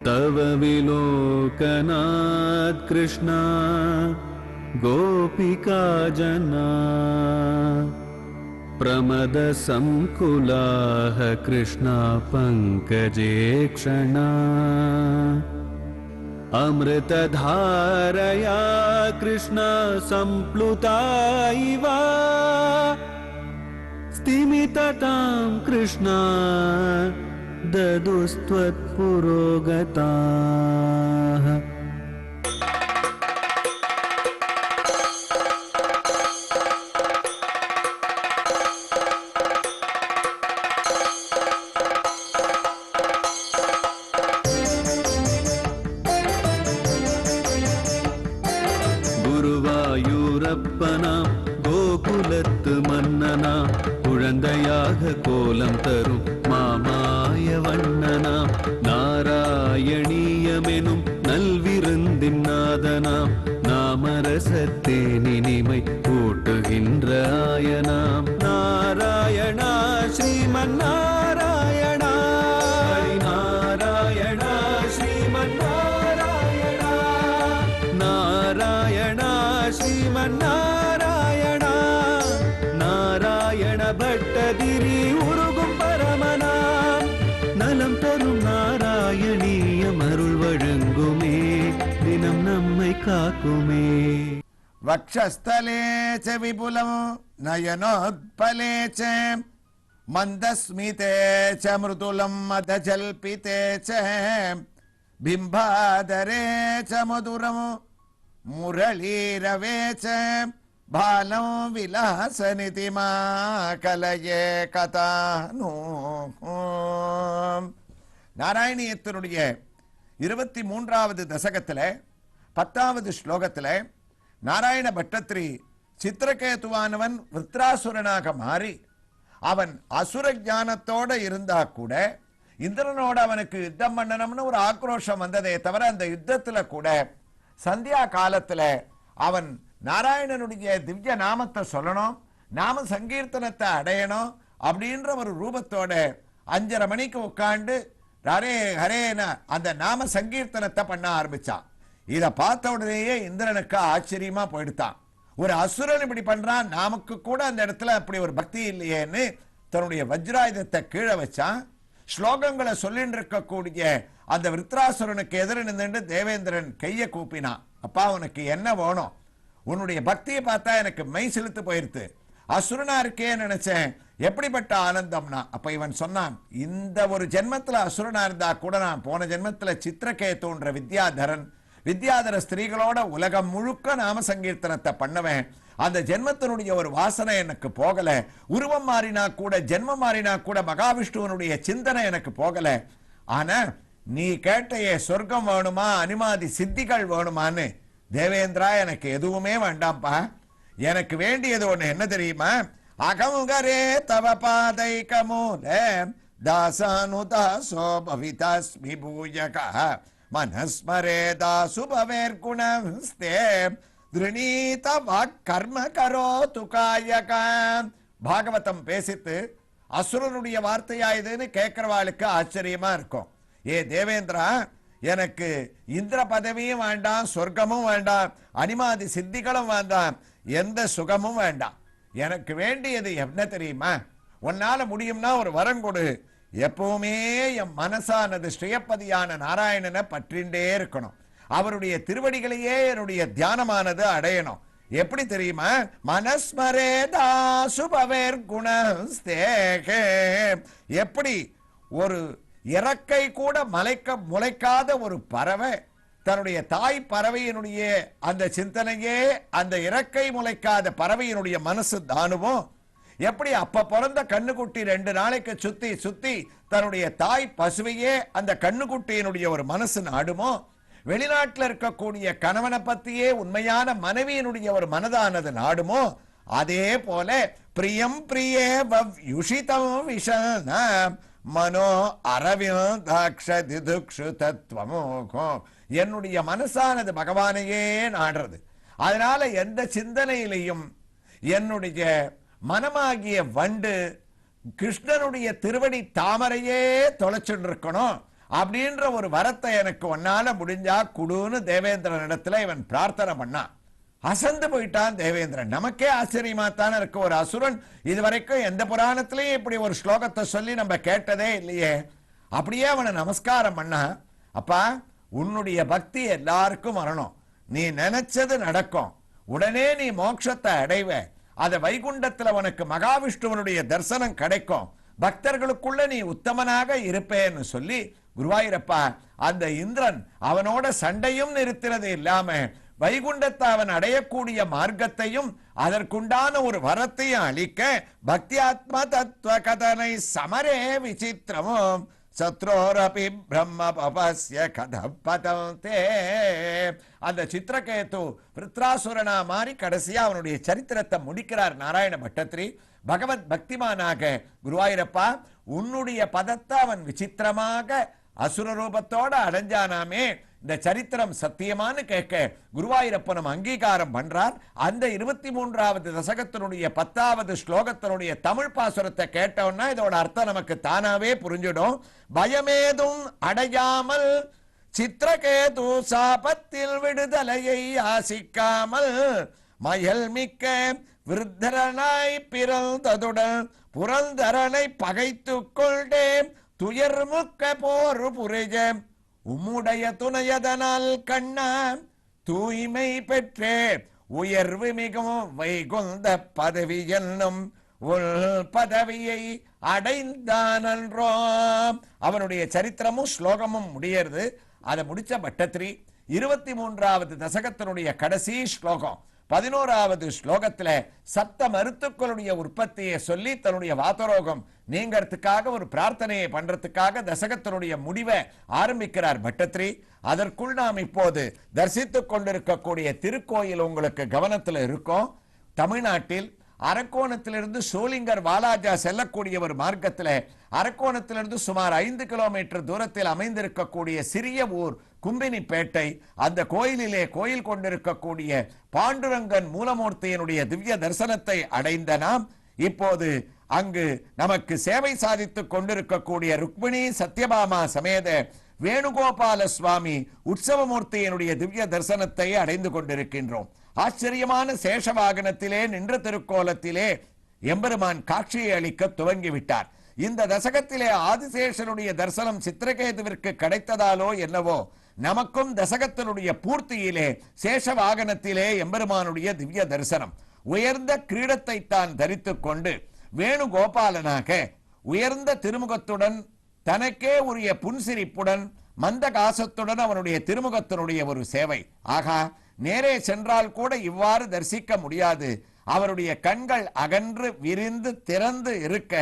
तव विलोकनात् कृष्णा गोपिका जना प्रमद संकुलाः कृष्णा पंकजे क्षणा अमृतधारया कृष्णा संप्लुता इव स्तिमिततां कृष्णा ददुस्त्वत्पुरोगताः। குருவாயூரப்பனா கோகுலத்து மன்னனா குழந்தையாக கோலம் தரும் மாமாய வண்ணனாம் நாராயணீயமெனும் நல்விருந்தின் நாதனாம் நாமரசத்தேனினிமை கூட்டுகின்ற ஆயனாம் நாராயணா ஸ்ரீமன் நாராயணா நாராயணா ஸ்ரீமன் நாராயணா நாராயணா ஸ்ரீமன் நாராயணா நாராயண பட்டதிரி உருகும் பரமனா நலம் தரும் நாராயணீயம் அருள் வழங்குமே தினம் நம்மை காக்குமே. வக்ஷஸ்தலே ச விபுலம் நயனோத்பலே ச மந்தஸ்மிதே ச மிருதுலம் மதஜல்பிதே ச பிம்பாதரே ச மதுரம் முரளீரவே ச பாலம் விலாசநிதிமா கலயே கதானு. நாராயணியத்தினுடைய 23வது தசகத்தில் 10வது ஸ்லோகத்தில் நாராயண பட்டத்திரி சித்திரகேதுவானவன் விருத்ராசுரனாக மாறி அவன் அசுர ஞானத்தோட இருந்தா கூட இந்திரனோட அவனுக்கு யுத்தம் பண்ணணும்னு ஒரு ஆக்ரோஷம் வந்ததே தவிர அந்த யுத்தத்துல கூட சந்தியா காலத்துல அவன் நாராயணனுடைய திவ்ய நாமத்தை சொல்லணும், நாம சங்கீர்த்தனத்தை அடையணும் அப்படின்ற ஒரு ரூபத்தோட 5:30 மணிக்கு உட்கார்ந்து ஹரே ஹரேன அந்த நாம சங்கீர்த்தனத்தை பண்ண ஆரம்பிச்சான். இதை பார்த்த உடனேயே இந்திரனுக்கு ஆச்சரியமா போயிடுத்தான். ஒரு அசுரன் இப்படி பண்றான், நமக்கு கூட அந்த இடத்துல அப்படி ஒரு பக்தி இல்லையேன்னு தன்னுடைய வஜ்ராயுதத்தை கீழே வச்சான். ஸ்லோகங்களை சொல்லிட்டு இருக்கக்கூடிய அந்த விருத்ராசுரனுக்கு எதிர நின்று தேவேந்திரன் கையை கூப்பினான். அப்பா உனக்கு என்ன வேணும்? உன்னுடைய பக்தியை பார்த்தா எனக்கு மெய் செலுத்து போயிருது, அசுரனா இருக்கே நினைச்சேன், எப்படிப்பட்ட ஆனந்தம்னா. அப்ப இவன் சொன்னான், இந்த ஒரு ஜென்மத்துல அசுரனா இருந்தா கூட நான் போன ஜென்மத்துல சித்திரகேதுன்ற வித்யாதர ஸ்திரீகளோட உலகம் முழுக்க நாம சங்கீர்த்தனத்தை பண்ணவேன். அந்த ஜென்மத்தினுடைய ஒரு வாசனை எனக்கு போகல, உருவம் மாறினா கூட ஜென்மம் மாறினா கூட மகாவிஷ்ணுவனுடைய சிந்தனை எனக்கு போகல. ஆனா நீ கேட்டையே சொர்க்கம் வேணுமா அனிமாதி சித்திகள் வேணுமான்னு, தேவேந்திரா எனக்கு எதுவுமே வேண்டாம்ப்பா, எனக்கு வேண்டியது ஒண்ணு என்ன தெரியுமா? அகமுகரே தவ பாதை கமூல தாசானுதாசோ பவிதாஸ்மி பூயகா மனஸ்மரே தாசு பவேர்குணஸ்தே திருநீத வாக்கர்ம கரோ துகாயகா. பாகவதம் பேசித்து அசுரனுடைய வார்த்தையாயுதுன்னு கேட்கிறவாளுக்கு ஆச்சரியமா இருக்கும். ஏ தேவேந்திரா, எனக்கு இந்திர பதவியும் வேண்டாம், சொர்க்கமும் வேண்டாம், அனிமாதி சித்திகளும் வேண்டாம், எந்த சுகமும் வேண்டாம். எனக்கு வேண்டியது என்ன தெரியுமா? உன்னால முடியும்னா ஒரு வரம் கொடு. எப்பவுமே என் மனசானது ஸ்ரீயப்பதியான நாராயணனை பற்றிண்டே இருக்கணும், அவருடைய திருவடிகளையே என்னுடைய தியானமானது அடையணும். எப்படி தெரியுமா? மனஸ்மரே தாசு பவேர்குணஸ்தே. எப்படி ஒரு இறக்கை கூட முளைக்காத ஒரு பறவை தன்னுடைய தாய் பறவையினுடைய அந்த சிந்தனையே அந்த இறக்கை முளைக்காத பறவையினுடைய மனசு தானுவோ, எப்படி அப்ப பிறந்த கண்ணுக்குட்டி 2 நாளைக்கு சுத்தி சுத்தி தன்னுடைய தாய் பசுவையே அந்த கண்ணுக்குட்டியினுடைய ஒரு மனசு நாடுமோ, வெளிநாட்டில் இருக்கக்கூடிய கணவனை பத்தியே உண்மையான மனைவியினுடைய ஒரு மனதானது நாடுமோ, அதே போல பிரியம் பிரியே யுஷிதம் விஷன மனோ அரவிந்தாக்ஷதிதுக்ஷு தத்துவமோ. என்னுடைய மனசானது பகவானையே நாடுறது. அதனால எந்த சிந்தனையிலையும் என்னுடைய மனமாகிய வண்டு கிருஷ்ணனுடைய திருவடி தாமரையே தொலைச்சுட்டு இருக்கணும். அப்படின்ற ஒரு வரத்தை எனக்கு ஒன்னால முடிஞ்சா குடுன்னு தேவேந்திரன் இடத்துல இவன் பிரார்த்தனை பண்ணான். அசந்து போயிட்டான் தேவேந்திரன். நமக்கே ஆச்சரியமா தானே இருக்கு. ஒரு அசுரன் இதுவரைக்கும் எந்த புராணத்திலையும் இப்படி ஒரு ஸ்லோகத்தை சொல்லி நம்ம கேட்டதே இல்லையே. அப்படியே அவனை நமஸ்காரம் பண்ணா, அப்பா உன்னுடைய பக்தி எல்லாருக்கும் வரணும், நீ நினைச்சது நடக்கும், உடனே நீ மோட்சத்தை அடைவ, அத வைகுண்டத்துல உனக்கு மகாவிஷ்ணுவனுடைய தரிசனம் கிடைக்கும், பக்தர்களுக்குள்ள நீ உத்தமனாக இருப்பேன்னு சொல்லி குருவாயூரப்பா அந்த இந்திரன் அவனோட சண்டையும் நிறுத்தினது இல்லாம வைகுண்டத்தை அவன் அடையக்கூடிய மார்க்கத்தையும் அதற்குண்டான ஒரு வரத்தையும் அளிக்க பக்தி ஆத்ம தத்துவ கதனை சமரே விசித்திரமும் சத்ரோரபி பிரம்ம பபஸ்ய கதபதந்தே. அந்த சித்திரகேது விருத்ராசுரனா மாறி கடைசியா அவனுடைய சரித்திரத்தை முடிக்கிறார் நாராயண பட்டத்திரி. பகவத் பக்திமானாக குருவாயூரப்பா உன்னுடைய பதத்தை அவன் விசித்திரமாக அசுர ரூபத்தோட அடைஞ்சானாமே, இந்த சரித்திரம் சத்தியமானு கேட்க குருவாயூரப்பனும் அங்கீகாரம் பண்றார். அந்த 23வது தசகத்தினுடைய 10வது ஸ்லோகத்தினுடைய தமிழ் பாசுரத்தை கேட்டோம்னா இதோட அர்த்தம் நமக்கு தானாவே புரிஞ்சிடும். பயமேதும் அடையாமல் சித்திரகேது சாபத்தில் விடுதலையை ஆசிக்காமல் மயல் மிக்க விருத்தரனாய் பிறந்ததுடன் புரந்தரனை பகைத்து கொண்டேன் துயர்முக்க போர் புரிஜ உம்முடைய துணையதனால் கண்ணா தூய்மை பெற்றே உயர்வு மிகவும் வைகுந்த பதவி என்னும் உள் பதவியை அடைந்தானன்றோ. அவனுடைய சரித்திரமும் ஸ்லோகமும் முடியறது. அதை முடிச்ச பட்டத்திரி 23வது தசகத்தினுடைய கடைசி ஸ்லோகம் 11வது ஸ்லோகத்துல சப்த மருத்துக்களுடைய உற்பத்தியை சொல்லி தன்னுடைய வாதரோகம் நீங்கிறதுக்காக ஒரு பிரார்த்தனையை பண்றதுக்காக தசகத்தினுடைய முடிவை ஆரம்பிக்கிறார் பட்டத்திரி. அதற்குள் நாம் இப்போது தரிசித்துக் கொண்டிருக்கக்கூடிய திருக்கோயில் உங்களுக்கு கவனத்தில் இருக்கும். தமிழ்நாட்டில் அரக்கோணத்திலிருந்து சோளிங்கர் வாலாஜா செல்லக்கூடிய ஒரு மார்க்கத்தில் அரக்கோணத்திலிருந்து சுமார் 5 கிலோமீட்டர் தூரத்தில் அமைந்திருக்கக்கூடிய சிறிய ஊர் கும்பினிப்பேட்டை. அந்த கோயிலிலே கோயில் கொண்டிருக்கக்கூடிய பாண்டுரங்கன் மூலமூர்த்தியினுடைய திவ்ய தரிசனத்தை அடைந்த நாம் இப்போது அங்கு நமக்கு சேவை சாதித்துக் கொண்டிருக்கக்கூடிய ருக்மிணி சத்யபாமா சமேத வேணுகோபால சுவாமி உற்சவமூர்த்தியினுடைய திவ்ய தரிசனத்தை அடைந்து கொண்டிருக்கின்றோம். ஆச்சரியமான சேஷ வாகனத்திலே நின்ற திருக்கோலத்திலே எம்பெருமான் காட்சியை அளிக்க துவங்கிவிட்டார். இந்த தசகத்திலே ஆதிசேஷனுடைய தரிசனம் சித்திரகேதுவிற்கு கிடைத்ததாலோ என்னவோ நமக்கும் தசகத்தினுடைய பூர்த்தியிலே சேஷ வாகனத்திலே எம்பெருமானுடைய திவ்ய தரிசனம். உயர்ந்த கிரீடத்தை தான் தரித்துக் கொண்டு வேணுகோபாலனாக உயர்ந்த திருமுகத்துடன் தனக்கே உரிய புன்சிரிப்புடன் மந்த காசத்துடன் அவனுடைய திருமுகத்தினுடைய ஒரு சேவை. ஆகா, நேரே சென்றால் கூட இவ்வாறு தரிசிக்க முடியாது. அவருடைய கண்கள் அகன்று விரிந்து திறந்து இருக்க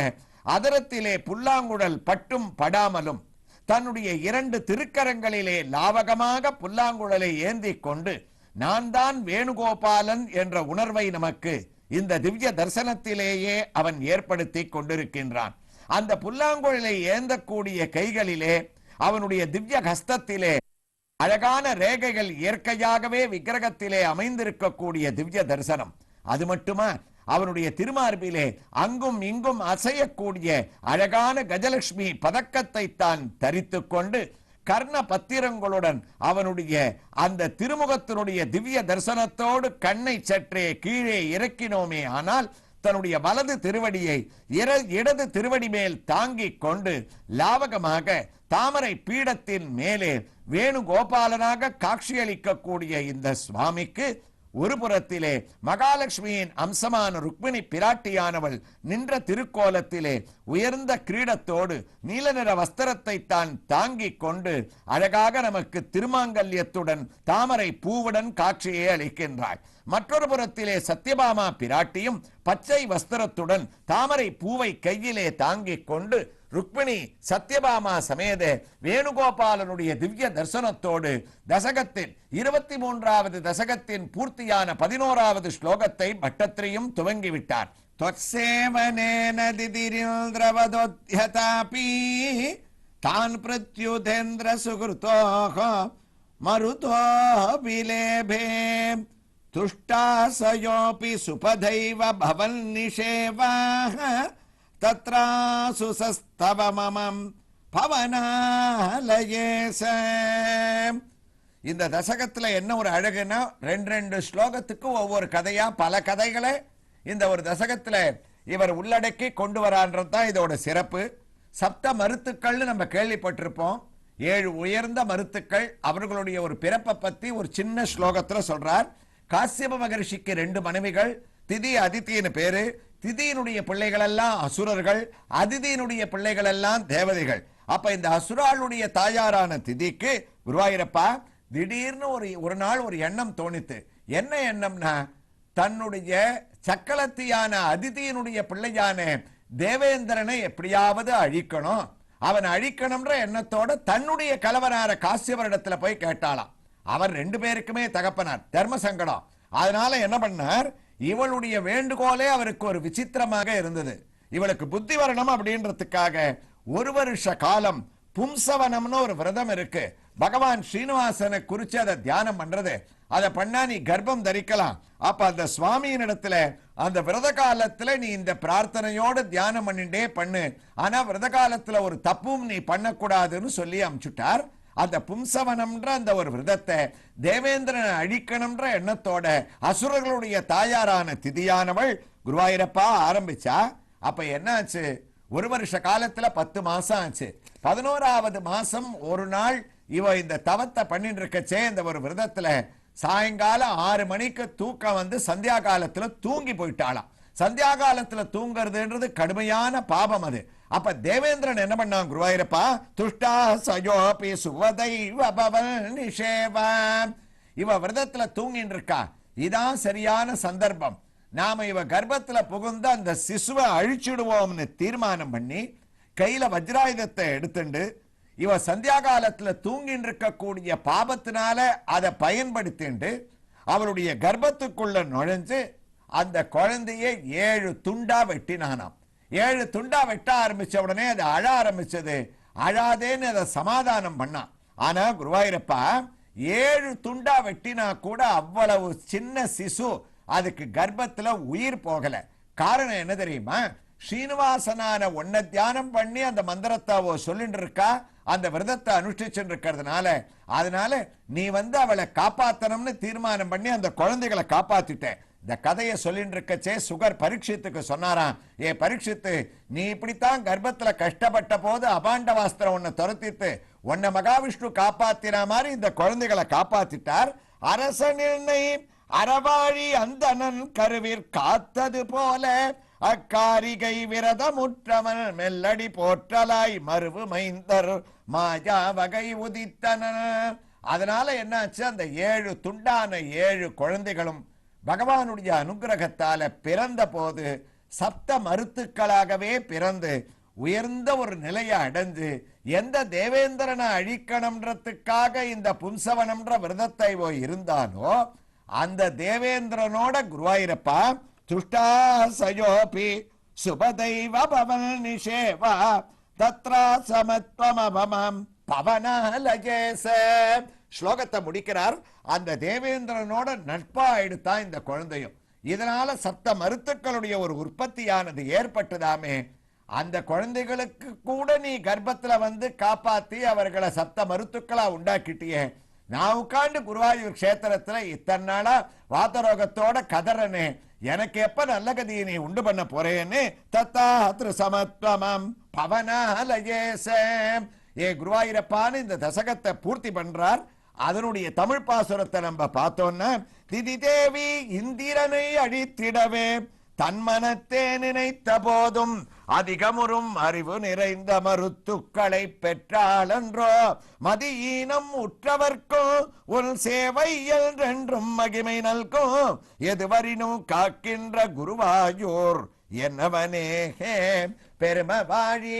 அதரத்திலே புல்லாங்குழல் பட்டும் படாமலும் தன்னுடைய 2 திருக்கரங்களிலே லாவகமாக புல்லாங்குழலை ஏந்தி கொண்டு நான் தான் வேணுகோபாலன் என்ற உணர்வை நமக்கு இந்த திவ்ய தரிசனத்திலேயே அவன் ஏற்படுத்தி கொண்டிருக்கின்றான். அந்த புல்லாங்குழலை ஏந்தக்கூடிய கைகளிலே அவனுடைய திவ்ய ஹஸ்தத்திலே அழகான ரேகைகள் இயற்கையாகவே விக்கிரகத்திலே அமைந்திருக்கக்கூடிய திவ்ய தரிசனம். அது மட்டுமா, அவனுடைய திருமார்பிலே அங்கும் இங்கும் அசையக்கூடிய அழகான கஜலட்சுமி பதக்கத்தை தான் தரித்துக் கொண்டு கர்ண பத்திரங்களுடன் அவனுடைய அந்த திருமுகத்தினுடைய திவ்ய தரிசனத்தோடு கண்ணை சற்றே கீழே இறக்கினோமே ஆனால் தன்னுடைய வலது திருவடியை இடது திருவடி மேல் தாங்கிக் கொண்டு லாவகமாக தாமரை பீடத்தின் மேலே வேணுகோபாலனாக காட்சியளிக்கக்கூடிய இந்த சுவாமிக்கு ஒரு புறத்திலே மகாலட்சுமியின் அம்சமான ருக்மிணி பிராட்டியானவள் நின்ற திருக்கோலத்திலே உயர்ந்த கிரீடத்தோடு நீல நிற வஸ்திரத்தை தான் தாங்கிக் கொண்டு அழகாக நமக்கு திருமாங்கல்யத்துடன் தாமரை பூவுடன் காட்சியை அளிக்கின்றாள். மற்றொரு புறத்திலே சத்யபாமா பிராட்டியும் பச்சை வஸ்திரத்துடன் தாமரை பூவை கையிலே தாங்கிக் கொண்டு ருக்மிணி சத்யபாமா சமேத வேணுகோபாலனுடைய திவ்ய தரிசனத்தோடு தசகத்தின் 23வது தசகத்தின் பூர்த்தியான 11வது ஸ்லோகத்தை பட்டத்திரியும் துவங்கிவிட்டார். त्वत्सेवनेन दिदिरिन्द्रवदोद्यतापि तान् प्रत्युतेन्द्र सुकृतोः मरुतोऽपि लेभे तुष्टासयोऽपि सुपदैव भवन्निषेवाः तत्रासु सस्तव मम பவனாலயேச. இந்த தசகத்துல என்ன ஒரு அழகுன்னா, ரெண்டு ஸ்லோகத்துக்கு ஒவ்வொரு கதையா, பல கதைகளை இந்த ஒரு தசகத்துல இவர் உள்ளடக்கி கொண்டு வரான்றது தான் இதோட சிறப்பு. சப்த மருத்துக்கள் நம்ம கேள்விப்பட்டிருப்போம். 7 உயர்ந்த மருத்துக்கள், அவர்களுடைய ஒரு பிறப்பை பத்தி ஒரு சின்ன ஸ்லோகத்துல சொல்றார். காசியப மகரிஷிக்கு 2 மனைவிகள், திதி அதித்தின்னு பேரு. திதியினுடைய பிள்ளைகள் எல்லாம் அசுரர்கள், அதிதியினுடைய பிள்ளைகள் எல்லாம் தேவதைகள். அப்ப இந்த அசுராளுடைய தாயாரான திதிக்கு குருவாயூரப்பா திடீர்னு ஒரு நாள் ஒரு எண்ணம் தோணித்து. என்ன எண்ணம்னா, தன்னுடைய சக்களத்தியான அதிதியினுடைய பிள்ளையான தேவேந்திரனை எப்படியாவது அழிக்கணும், அவன் அழிக்கணும்ன்ற எண்ணத்தோட தன்னுடைய கலவனார காசியவரிடத்துல போய் கேட்டாளாம். அவர் 2 பேருக்குமே தகப்பனார், தர்ம சங்கடம். அதனால என்ன பண்ணார், இவளுடைய வேண்டுகோளே அவருக்கு ஒரு விசித்திரமாக இருந்தது. இவளுக்கு புத்தி வரணும் அப்படின்றதுக்காக 1 வருஷ காலம் பும்சவனம்னு ஒரு விரதம் இருக்கு. பகவான் ஸ்ரீனிவாசனை குறிச்சு அதை தியானம் பண்றது. அதை பண்ணா நீ கர்ப்பம் தரிக்கலாம். அப்ப அந்த சுவாமியின் இடத்துல அந்த விரத காலத்துல நீ இந்த பிரார்த்தனையோட தியானம் பண்ணிட்டே பண்ணு. ஆனா விரத காலத்துல ஒரு தப்பும் நீ பண்ணக்கூடாதுன்னு சொல்லி அனுப்பிச்சுட்டார். அந்த பும்சவனம்ன்ற அந்த ஒரு விரதத்தை தேவேந்திரனை அழிக்கணும்ன்ற எண்ணத்தோட அசுரர்களுடைய தாயாரான திதியானவள் குருவாயூரப்பா ஆரம்பிச்சா. அப்ப என்ன ஆச்சு, 1 வருஷ காலத்துல 10 மாசம் ஆச்சு. 11வது மாசம் ஒரு நாள் இவ இந்த தவத்தை பண்ணிட்டு இருக்கச்சே, இந்த ஒரு விரதத்துல சாயங்காலம் 6 மணிக்கு தூக்கம் வந்து சந்தியா காலத்துல தூங்கி போயிட்டாளாம். சந்தியா காலத்துல தூங்குறதுன்றது கடுமையான பாபம் அது. அப்ப தேவேந்திரன் என்ன பண்ணான் குருவாயூரப்பா, துஷ்டா சயோபி சுவதைவ பவன் நிஷேவம். இவ விரதத்துல தூங்கிட்டு இருக்கா, இதான் சரியான சந்தர்ப்பம். நாம இவ கர்ப்பத்துல புகுந்து அந்த சிசுவை அழிச்சிடுவோம்னு தீர்மானம் பண்ணி கையில வஜ்ராயுதத்தை எடுத்துண்டு இவ சந்தியா காலத்துல தூங்கிட்டு இருக்கக்கூடிய பாபத்தினால அதை பயன்படுத்திண்டு அவருடைய கர்ப்பத்துக்குள்ள நுழைஞ்சு அந்த குழந்தையை 7 துண்டா வெட்டினானாம். 7 துண்டா வெட்ட ஆரம்பிச்ச உடனே அது அழ ஆரம்பிச்சது. அழாதேன்னு அதை சமாதானம் பண்ணான். ஆனா குருவாயூரப்பா 7 துண்டா வெட்டினா கூட அவ்வளவு சின்ன சிசு, அதுக்கு கர்ப்பத்துல உயிர் போகல. காரணம் என்ன தெரியுமா, ஸ்ரீனிவாசனான ஒன்ன தியானம் பண்ணி அந்த மந்திரத்தை சொல்லிட்டு இருக்கா, அந்த விரதத்தை அனுஷ்டிச்சு இருக்கிறதுனால. அதனால நீ வந்து அவளை காப்பாத்தணும்னு தீர்மானம் பண்ணி அந்த குழந்தைகளை காப்பாத்திட்ட. இந்த கதையை சொல்லிட்டு இருக்கச்சே சுகர் பரீட்சித்துக்கு சொன்னாராம், ஏ பரீட்சித்து, நீ இப்படித்தான் கர்ப்பத்துல கஷ்டப்பட்ட போது அபாண்டவாஸ்திரம் உன்னை துரத்திட்டு உன்னை மகாவிஷ்ணு காப்பாத்தின மாதிரி இந்த குழந்தைகளை காப்பாத்திட்டார். அரசனை அறவாழி அந்தணன் கருவிற் காத்தது போல அக்காரிகை விரதமுற்றவன் மெல்லடி போற்றலாய் மருவு மைந்தர் மாயா வகை உதித்தன. அதனால என்னாச்சு, அந்த 7 துண்டான 7 குழந்தைகளும் பகவானுடைய அனுகிரகத்தால பிறந்த போது சப்த மருத்துக்களாகவே பிறந்து உயர்ந்த ஒரு நிலையை அடைஞ்சு, எந்த தேவேந்திரனை அழிக்கணும்ன்றதுக்காக இந்த பும்சவனம்ன்ற விரதத்தை இருந்தானோ அந்த தேவேந்திரனோட குருவாயூரப்பா துஷ்டா சயோபி சுபதைவ பவன் நிஷேவா தத்ரா சமத்வமபமம் பவனாலயேச. ஸ்லோகத்தை முடிக்கிறார். அந்த தேவேந்திரனோட நட்பா எடுத்தான் இந்த குழந்தையும். இதனால சப்த மருத்துக்களுடைய ஒரு உற்பத்தியானது ஏற்பட்டதாமே. அந்த குழந்தைகளுக்கு கூட நீ கர்ப்பத்துல வந்து காப்பாத்தி அவர்களை சப்த மருத்துக்களா உண்டாக்கிட்டியே. நான் உட்காந்து குருவாயூர் கஷேத்திரத்துல இத்தனை நாளா வாதரோகத்தோட கதறனே, எனக்கு எப்ப நல்ல கதியை நீ உண்டு பண்ண போறேன்னு தத்தாத்ரு சமத்வமம் பவனாலயேச. ஏ குருவாயூரப்பான்னு இந்த தசகத்தை பூர்த்தி பண்றார். அதனுடைய தமிழ் பாசுரத்தை நம்ம பார்த்தோம்னா, திதி தேவி இந்திரனை அழித்திடவே தன்மனத்தே நினைத்த போதும் அதிகமுறும் அறிவு நிறைந்த மருத்துக்களை பெற்றாளன்றோ மதியீனம் உற்றவர்க்கும் உன் சேவை என்றென்றும் மகிமை நல்கும் எதுவரினும் காக்கின்ற குருவாயூர் என்னவனே பெரும வாழி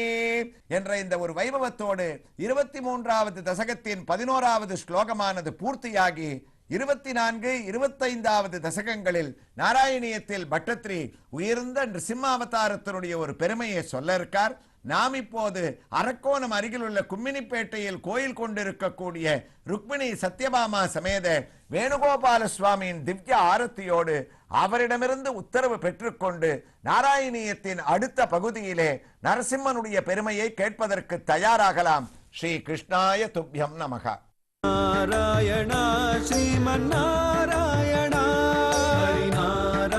என்ற இந்த ஒரு வைபவத்தோடு 23வது தசகத்தின் 11வது ஸ்லோகமானது பூர்த்தியாகி 24, 25வது தசகங்களில் நாராயணியத்தில் பட்டத்ரி உயர்ந்த நிருசிம்மாவதாரத்தினுடைய ஒரு பெருமையை சொல்ல இருக்கார். நாம் இப்போது அரக்கோணம் அருகில் உள்ள கும்மினிப்பேட்டையில் கோயில் கொண்டிருக்கக்கூடிய ருக்மிணி சத்யபாமா சமேத வேணுகோபால சுவாமியின் திவ்ய ஆரத்தியோடு அவரிடமிருந்து உத்தரவு பெற்றுக்கொண்டு நாராயணியத்தின் அடுத்த பகுதியிலே நரசிம்மனுடைய பெருமையை கேட்பதற்கு தயாராகலாம். ஸ்ரீ கிருஷ்ணாய துப்யம் நமக. நாராயணா ஸ்ரீமன்னா